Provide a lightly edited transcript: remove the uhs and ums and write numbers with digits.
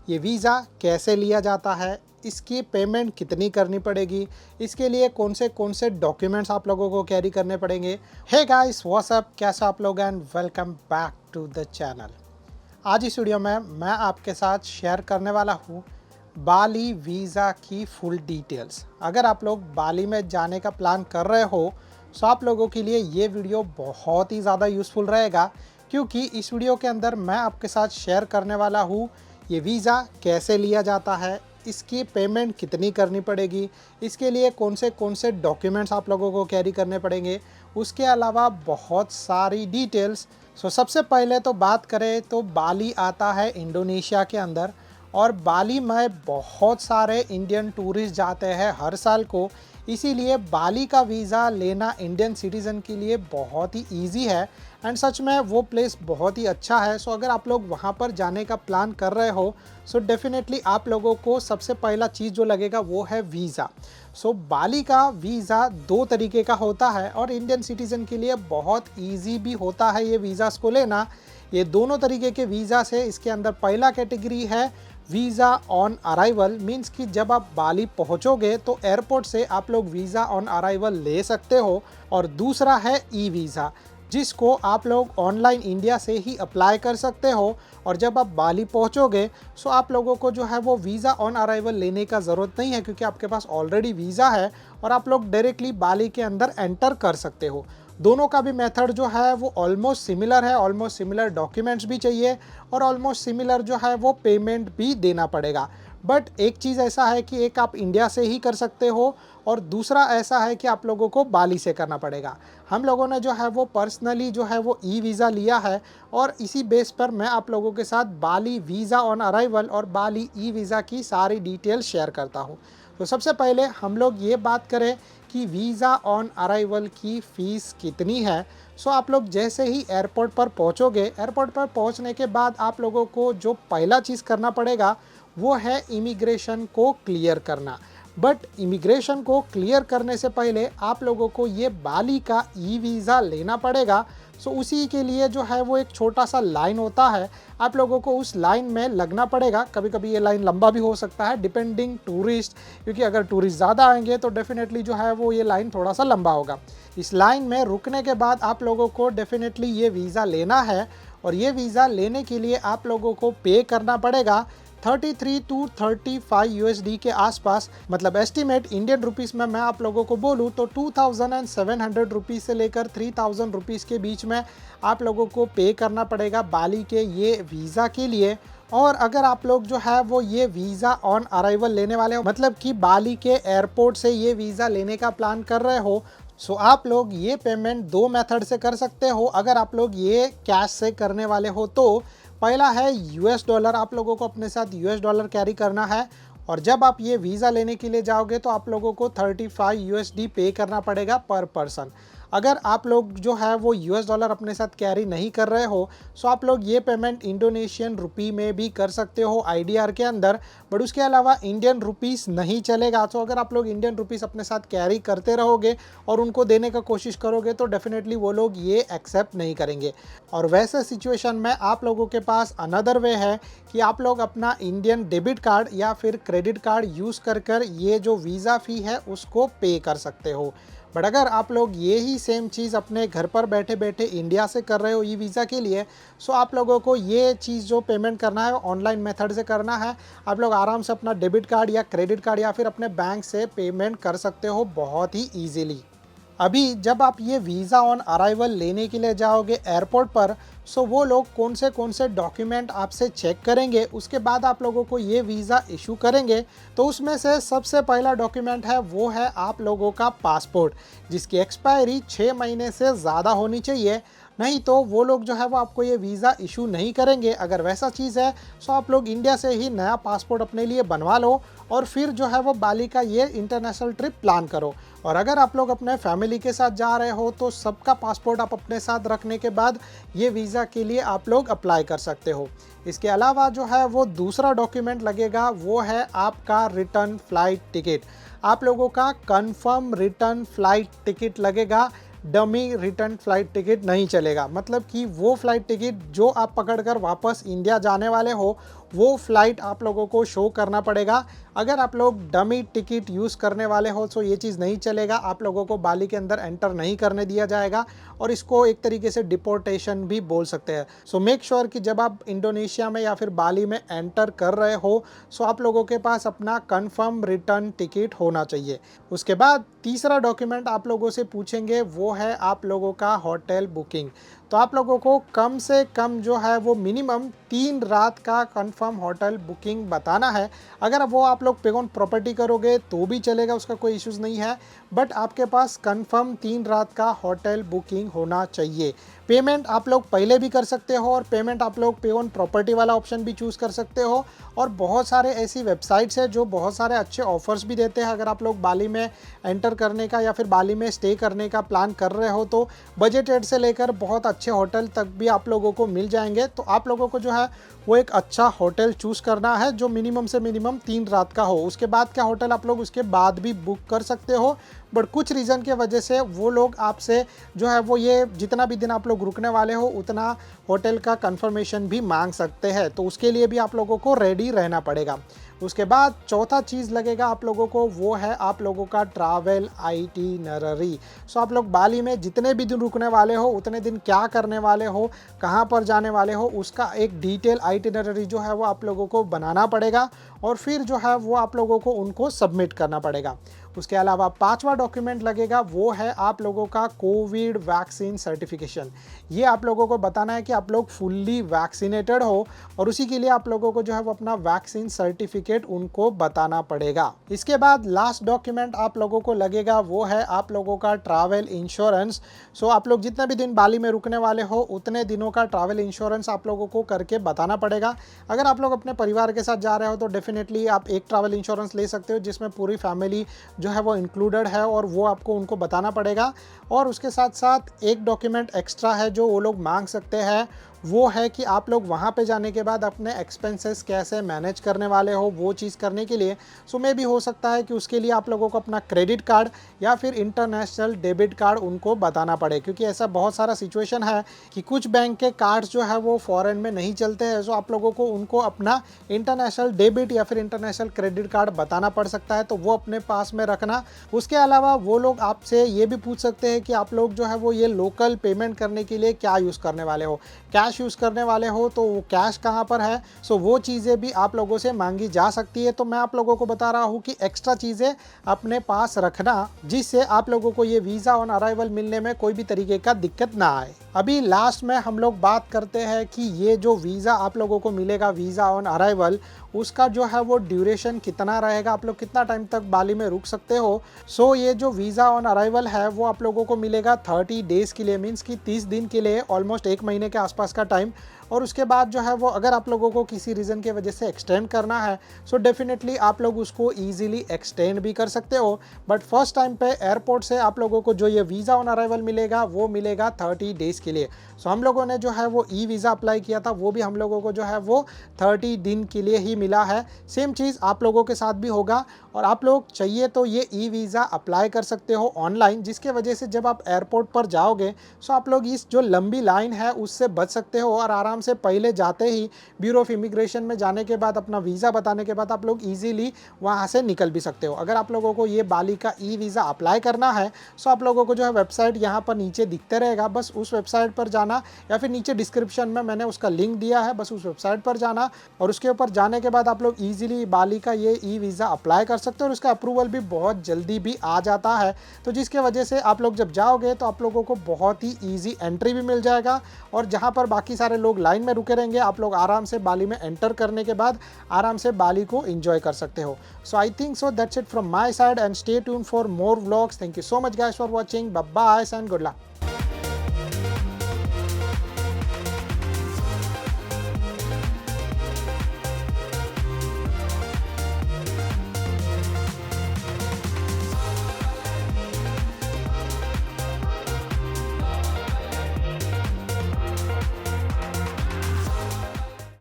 ये वीज़ा कैसे लिया जाता है, इसकी पेमेंट कितनी करनी पड़ेगी, इसके लिए कौन से डॉक्यूमेंट्स आप लोगों को कैरी करने पड़ेंगे। हे गाइस, व्हाट्स अप, कैसे आप लोग and welcome back to the channel. आज इस वीडियो में मैं आपके साथ शेयर करने वाला हूँ बाली वीज़ा की फुल डिटेल्स। अगर आप लोग बाली में जाने का प्लान कर रहे हो तो आप लोगों के लिए ये वीडियो बहुत ही ज़्यादा यूज़फुल रहेगा, क्योंकि इस वीडियो के अंदर मैं आपके साथ शेयर करने वाला हूँ ये वीज़ा कैसे लिया जाता है, इसकी पेमेंट कितनी करनी पड़ेगी, इसके लिए कौन से डॉक्यूमेंट्स आप लोगों को कैरी करने पड़ेंगे, उसके अलावा बहुत सारी डिटेल्स। सबसे पहले तो बात करें तो बाली आता है इंडोनेशिया के अंदर, और बाली में बहुत सारे इंडियन टूरिस्ट जाते हैं हर साल को। इसीलिए बाली का वीज़ा लेना इंडियन सिटीज़न के लिए बहुत ही ईजी है एंड सच में वो प्लेस बहुत ही अच्छा है। अगर आप लोग वहाँ पर जाने का प्लान कर रहे हो डेफिनेटली आप लोगों को सबसे पहला चीज़ जो लगेगा वो है वीज़ा। बाली का वीज़ा दो तरीके का होता है और इंडियन सिटीज़न के लिए बहुत ईजी भी होता है ये वीज़ास को लेना। ये दोनों तरीके के वीज़ा से इसके अंदर पहला कैटेगरी है वीज़ा ऑन अराइवल, मीन्स कि जब आप बाली पहुंचोगे तो एयरपोर्ट से आप लोग वीज़ा ऑन अराइवल ले सकते हो। और दूसरा है ई वीज़ा, जिसको आप लोग ऑनलाइन इंडिया से ही अप्लाई कर सकते हो। और जब आप बाली पहुंचोगे आप लोगों को जो है वो वीज़ा ऑन अराइवल लेने का ज़रूरत नहीं है, क्योंकि आपके पास ऑलरेडी वीज़ा है और आप लोग डायरेक्टली बाली के अंदर एंटर कर सकते हो। दोनों का भी मेथड जो है वो ऑलमोस्ट सिमिलर है, ऑलमोस्ट सिमिलर डॉक्यूमेंट्स भी चाहिए और ऑलमोस्ट सिमिलर जो है वो पेमेंट भी देना पड़ेगा। बट एक चीज़ ऐसा है कि एक आप इंडिया से ही कर सकते हो और दूसरा ऐसा है कि आप लोगों को बाली से करना पड़ेगा। हम लोगों ने जो है वो पर्सनली जो है वो ई वीज़ा लिया है और इसी बेस पर मैं आप लोगों के साथ बाली वीज़ा ऑन अराइवल और बाली ई वीज़ा की सारी डिटेल शेयर करता हूँ। सबसे पहले हम लोग ये बात करें कि वीज़ा ऑन अराइवल की फ़ीस कितनी है। आप लोग जैसे ही एयरपोर्ट पर पहुँचोगे, एयरपोर्ट पर पहुँचने के बाद आप लोगों को जो पहला चीज़ करना पड़ेगा वो है इमिग्रेशन को क्लियर करना। बट इमिग्रेशन को क्लियर करने से पहले आप लोगों को ये बाली का ई वीज़ा लेना पड़ेगा। उसी के लिए जो है वो एक छोटा सा लाइन होता है, आप लोगों को उस लाइन में लगना पड़ेगा। कभी कभी ये लाइन लंबा भी हो सकता है डिपेंडिंग टूरिस्ट, क्योंकि अगर टूरिस्ट ज़्यादा आएंगे तो डेफिनेटली जो है वो ये लाइन थोड़ा सा लंबा होगा। इस लाइन में रुकने के बाद आप लोगों को डेफिनेटली ये वीज़ा लेना है और ये वीज़ा लेने के लिए आप लोगों को पे करना पड़ेगा 33 टू 35 यूएसडी के आसपास। मतलब एस्टीमेट इंडियन रुपीस में मैं आप लोगों को बोलूँ तो 2700 रुपीज़ से लेकर 3000 रुपीज़ के बीच में आप लोगों को पे करना पड़ेगा बाली के ये वीज़ा के लिए। और अगर आप लोग जो है वो ये वीज़ा ऑन अराइवल लेने वाले हो, मतलब कि बाली के एयरपोर्ट से ये वीज़ा लेने का प्लान कर रहे हो, आप लोग ये पेमेंट दो मेथड से कर सकते हो। अगर आप लोग ये कैश से करने वाले हो तो पहला है यूएस डॉलर, आप लोगों को अपने साथ यूएस डॉलर कैरी करना है और जब आप ये वीज़ा लेने के लिए जाओगे तो आप लोगों को 35 यूएसडी पे करना पड़ेगा पर पर्सन। अगर आप लोग जो है वो यूएस डॉलर अपने साथ कैरी नहीं कर रहे हो आप लोग ये पेमेंट इंडोनेशियन रुपी में भी कर सकते हो आईडीआर के अंदर, बट उसके अलावा इंडियन रुपीस नहीं चलेगा। अगर आप लोग इंडियन रुपीस अपने साथ कैरी करते रहोगे और उनको देने का कोशिश करोगे तो डेफिनेटली वो लोग ये एक्सेप्ट नहीं करेंगे। और वैसे सिचुएशन में आप लोगों के पास अनदर वे है कि आप लोग अपना इंडियन डेबिट कार्ड या फिर क्रेडिट कार्ड यूज़ कर ये जो वीज़ा फ़ी है उसको पे कर सकते हो। बट अगर आप लोग ये ही सेम चीज़ अपने घर पर बैठे बैठे इंडिया से कर रहे हो ई वीज़ा के लिए आप लोगों को ये चीज़ जो पेमेंट करना है ऑनलाइन मेथड से करना है। आप लोग आराम से अपना डेबिट कार्ड या क्रेडिट कार्ड या फिर अपने बैंक से पेमेंट कर सकते हो बहुत ही ईजिली। अभी जब आप ये वीज़ा ऑन अराइवल लेने के लिए जाओगे एयरपोर्ट पर वो लोग कौन से डॉक्यूमेंट आपसे चेक करेंगे, उसके बाद आप लोगों को ये वीज़ा इशू करेंगे। तो उसमें से सबसे पहला डॉक्यूमेंट है वो है आप लोगों का पासपोर्ट, जिसकी एक्सपायरी 6 महीने से ज़्यादा होनी चाहिए, नहीं तो वो लोग जो है वो आपको ये वीज़ा इशू नहीं करेंगे। अगर वैसा चीज़ है आप लोग इंडिया से ही नया पासपोर्ट अपने लिए बनवा लो और फिर जो है वो बाली का ये इंटरनेशनल ट्रिप प्लान करो। और अगर आप लोग अपने फैमिली के साथ जा रहे हो तो सबका पासपोर्ट आप अपने साथ रखने के बाद ये वीज़ा के लिए आप लोग अप्लाई कर सकते हो। इसके अलावा जो है वो दूसरा डॉक्यूमेंट लगेगा वो है आपका रिटर्न फ्लाइट टिकट। आप लोगों का कंफर्म रिटर्न फ्लाइट टिकट लगेगा, डमी रिटर्न फ्लाइट टिकट नहीं चलेगा। मतलब कि वो फ्लाइट टिकट जो आप पकड़कर वापस इंडिया जाने वाले हो वो फ़्लाइट आप लोगों को शो करना पड़ेगा। अगर आप लोग डमी टिकट यूज़ करने वाले हो तो ये चीज़ नहीं चलेगा, आप लोगों को बाली के अंदर एंटर नहीं करने दिया जाएगा और इसको एक तरीके से डिपोर्टेशन भी बोल सकते हैं। सो मेक श्योर कि जब आप इंडोनेशिया में या फिर बाली में एंटर कर रहे हो सो आप लोगों के पास अपना कंफर्म रिटर्न टिकट होना चाहिए। उसके बाद तीसरा डॉक्यूमेंट आप लोगों से पूछेंगे वो है आप लोगों का होटल बुकिंग। तो आप लोगों को कम से कम जो है वो मिनिमम 3 रात का कंफर्म होटल बुकिंग बताना है। अगर वो आप लोग पे ऑन प्रॉपर्टी करोगे तो भी चलेगा, उसका कोई इश्यूज़ नहीं है, बट आपके पास कंफर्म 3 रात का होटल बुकिंग होना चाहिए। पेमेंट आप लोग पहले भी कर सकते हो और पेमेंट आप लोग पे ऑन प्रॉपर्टी वाला ऑप्शन भी चूज़ कर सकते हो। और बहुत सारे ऐसी वेबसाइट्स हैं जो बहुत सारे अच्छे ऑफर्स भी देते हैं। अगर आप लोग बाली में एंटर करने का या फिर बाली में स्टे करने का प्लान कर रहे हो तो बजट रेट से लेकर बहुत अच्छे होटल तक भी आप लोगों को मिल जाएंगे। तो आप लोगों को जो है वो एक अच्छा होटल चूज़ करना है जो मिनिमम से मिनिमम 3 रात का हो। उसके बाद का होटल आप लोग उसके बाद भी बुक कर सकते हो, बट कुछ रीज़न के वजह से वो लोग आपसे जो है वो ये जितना भी दिन आप लोग रुकने वाले हो उतना होटल का कंफर्मेशन भी मांग सकते हैं। तो उसके लिए भी आप लोगों को रेडी रहना पड़ेगा। उसके बाद चौथा चीज़ लगेगा आप लोगों को वो है आप लोगों का ट्रैवल आइटिनरी। सो आप लोग बाली में जितने भी दिन रुकने वाले हो, उतने दिन क्या करने वाले हो, कहाँ पर जाने वाले हो, उसका एक डिटेल आइटिनरी जो है वो आप लोगों को बनाना पड़ेगा और फिर जो है वो आप लोगों को उनको सबमिट करना पड़ेगा। उसके अलावा पांचवा डॉक्यूमेंट लगेगा वो है आप लोगों का कोविड वैक्सीन सर्टिफिकेशन। ये आप लोगों को बताना है कि आप लोग फुल्ली वैक्सीनेटेड हो और उसी के लिए आप लोगों को जो है वो अपना वैक्सीन सर्टिफिकेट उनको बताना पड़ेगा। इसके बाद लास्ट डॉक्यूमेंट आप लोगों को लगेगा वो है आप लोगों का ट्रैवल इंश्योरेंस। सो आप लोग जितने भी दिन बाली में रुकने वाले हो उतने दिनों का ट्रैवल इंश्योरेंस आप लोगों को करके बताना पड़ेगा। अगर आप लोग अपने परिवार के साथ जा रहे हो तो डेफिनेटली आप एक ट्रैवल इंश्योरेंस ले सकते हो जिसमें पूरी फैमिली जो है वो इंक्लूडेड है और वो आपको उनको बताना पड़ेगा। और उसके साथ साथ एक डॉक्यूमेंट एक्स्ट्रा है जो वो लोग मांग सकते हैं, वो है कि आप लोग वहाँ पे जाने के बाद अपने एक्सपेंसेस कैसे मैनेज करने वाले हो वो चीज़ करने के लिए। सो मे भी हो सकता है कि उसके लिए आप लोगों को अपना क्रेडिट कार्ड या फिर इंटरनेशनल डेबिट कार्ड उनको बताना पड़े, क्योंकि ऐसा बहुत सारा सिचुएशन है कि कुछ बैंक के कार्ड्स जो है वो फॉरेन में नहीं चलते हैं। सो आप लोगों को उनको अपना इंटरनेशनल डेबिट या फिर इंटरनेशनल क्रेडिट कार्ड बताना पड़ सकता है, तो वो अपने पास में रखना। उसके अलावा वो लोग आपसे ये भी पूछ सकते हैं कि आप लोग जो है वो ये लोकल पेमेंट करने के लिए क्या यूज़ करने वाले हो, कैश यूज़ करने वाले हो तो वो कैश कहाँ पर है। सो वो चीज़ें भी आप लोगों से मांगी जा सकती है। तो मैं आप लोगों को बता रहा हूँ कि एक्स्ट्रा चीज़ें अपने पास रखना जिससे आप लोगों को ये वीज़ा ऑन अराइवल मिलने में कोई भी तरीके का दिक्कत ना आए। अभी लास्ट में हम लोग बात करते हैं कि ये जो वीज़ा आप लोगों को मिलेगा वीज़ा ऑन अराइवल, उसका जो है वो ड्यूरेशन कितना रहेगा, आप लोग कितना टाइम तक बाली में रुक सकते हो। सो ये जो वीज़ा ऑन अराइवल है वो आप लोगों को मिलेगा 30 डेज़ के लिए, मीन्स कि 30 दिन के लिए, ऑलमोस्ट 1 महीने के आसपास का टाइम। और उसके बाद जो है वो अगर आप लोगों को किसी रीज़न की वजह से एक्सटेंड करना है सो डेफिनेटली आप लोग उसको ईजिली एक्सटेंड भी कर सकते हो। बट फर्स्ट टाइम पे एयरपोर्ट से आप लोगों को जो ये वीज़ा ऑन अराइवल मिलेगा वो मिलेगा 30 डेज़ के लिए। सो हम लोगों ने जो है वो ई वीज़ा अप्लाई किया था वो भी हम लोगों को जो है वो 30 दिन के लिए ही मिला है। सेम चीज़ आप लोगों के साथ भी होगा और आप लोग चाहिए तो ये ई वीज़ा अप्लाई कर सकते हो ऑनलाइन, जिसके वजह से जब आप एयरपोर्ट पर जाओगे सो आप लोग इस जो लंबी लाइन है उससे बच सकते हो और आराम से पहले जाते ही ब्यूरो ऑफ इमिग्रेशन में जाने के बाद अपना वीज़ा बताने के बाद आप लोग ईजिली वहाँ से निकल भी सकते हो। अगर आप लोगों को ये बाली का ई वीज़ा अप्लाई करना है सो आप लोगों को जो है वेबसाइट यहाँ पर नीचे दिखते रहेगा, बस उस वेबसाइट पर जाना या फिर नीचे डिस्क्रिप्शन में मैंने उसका लिंक दिया है, बस उस वेबसाइट पर जाना और उसके ऊपर जाने के बाद आप लोग ईजिली बाली का ये ई वीज़ा अप्लाई कर सकते हो और उसका अप्रूवल भी बहुत जल्दी भी आ जाता है। तो जिसके वजह से आप लोग जब जाओगे तो आप लोगों को बहुत ही ईजी एंट्री भी मिल जाएगा और जहाँ पर बाकी सारे लोग लाइन में रुके रहेंगे आप लोग आराम से बाली में एंटर करने के बाद आराम से बाली को एंजॉय कर सकते हो। So I think so that's it from my side and stay tuned for more vlogs. Thank you so much guys for watching. Bye bye and good luck.